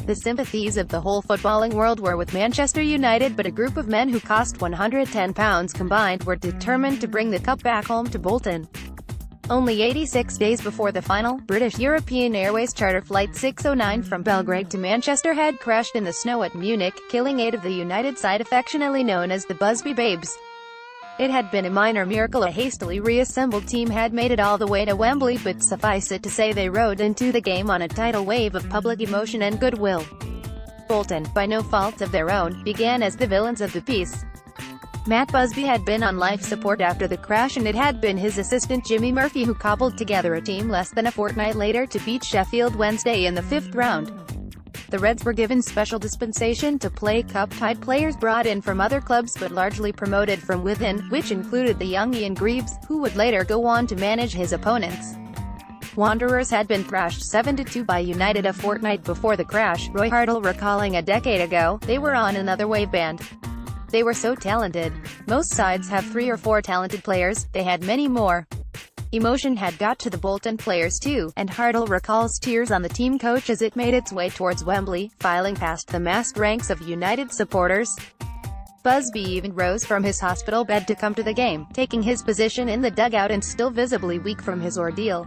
The sympathies of the whole footballing world were with Manchester United, but a group of men who cost £110 combined were determined to bring the cup back home to Bolton. Only 86 days before the final, British European Airways charter flight 609 from Belgrade to Manchester had crashed in the snow at Munich, killing 8 of the United side, affectionately known as the Busby Babes. It had been a minor miracle a hastily reassembled team had made it all the way to Wembley, but suffice it to say they rode into the game on a tidal wave of public emotion and goodwill. Bolton, by no fault of their own, began as the villains of the piece. Matt Busby had been on life support after the crash, and it had been his assistant Jimmy Murphy who cobbled together a team less than a fortnight later to beat Sheffield Wednesday in the 5th round. The Reds were given special dispensation to play cup-tied players brought in from other clubs but largely promoted from within, which included the young Ian Greaves, who would later go on to manage his opponents. Wanderers had been thrashed 7-2 by United a fortnight before the crash, Roy Hartle recalling a decade ago. They were on another wave band. They were so talented. Most sides have 3 or 4 talented players, they had many more. Emotion had got to the Bolton players too, and Hartle recalls tears on the team coach as it made its way towards Wembley, filing past the massed ranks of United supporters. Busby even rose from his hospital bed to come to the game, taking his position in the dugout and still visibly weak from his ordeal.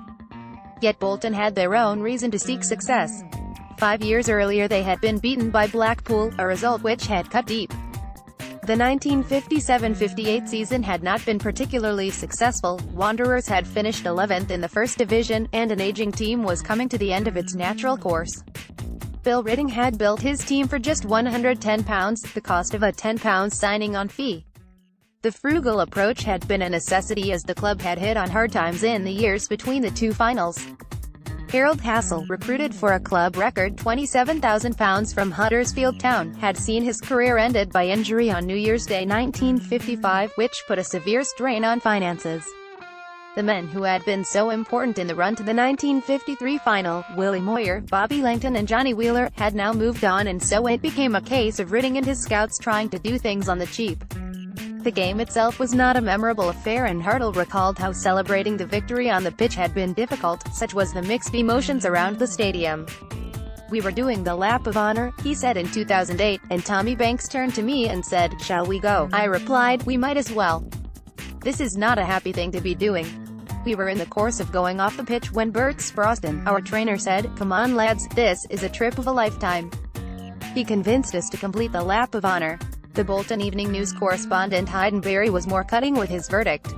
Yet Bolton had their own reason to seek success. 5 years earlier they had been beaten by Blackpool, a result which had cut deep. The 1957-58 season had not been particularly successful. Wanderers had finished 11th in the First Division, and an aging team was coming to the end of its natural course. Bill Ridding had built his team for just £110, the cost of a £10 signing-on fee. The frugal approach had been a necessity as the club had hit on hard times in the years between the 2 finals. Harold Hassel, recruited for a club record £27,000 from Huddersfield Town, had seen his career ended by injury on New Year's Day 1955, which put a severe strain on finances. The men who had been so important in the run to the 1953 final, Willie Moyer, Bobby Langton and Johnny Wheeler, had now moved on, and so it became a case of Ridding and his scouts trying to do things on the cheap. The game itself was not a memorable affair, and Hartle recalled how celebrating the victory on the pitch had been difficult, such was the mixed emotions around the stadium. "We were doing the lap of honor," he said in 2008, and Tommy Banks turned to me and said, "Shall we go?" I replied, "We might as well. This is not a happy thing to be doing." We were in the course of going off the pitch when Bert Sproston, our trainer, said, "Come on lads, this is a trip of a lifetime." He convinced us to complete the lap of honor. The Bolton Evening News correspondent Hayden Berry was more cutting with his verdict.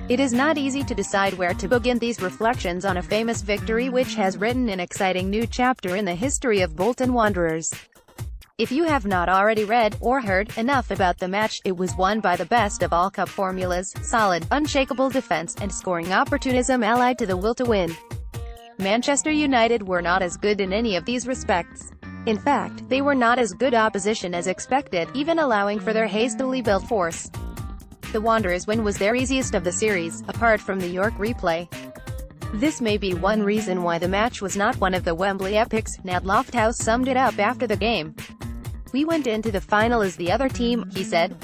It is not easy to decide where to begin these reflections on a famous victory which has written an exciting new chapter in the history of Bolton Wanderers. If you have not already read, or heard, enough about the match, it was won by the best of all cup formulas: solid, unshakable defense, and scoring opportunism allied to the will to win. Manchester United were not as good in any of these respects. In fact, they were not as good opposition as expected, even allowing for their hastily built force. The Wanderers' win was their easiest of the series, apart from the York replay. This may be one reason why the match was not one of the Wembley epics. Ned Lofthouse summed it up after the game. "We went into the final as the other team," he said.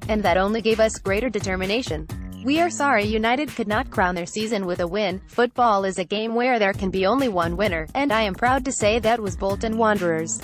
"And that only gave us greater determination. We are sorry United could not crown their season with a win. Football is a game where there can be only one winner, and I am proud to say that was Bolton Wanderers."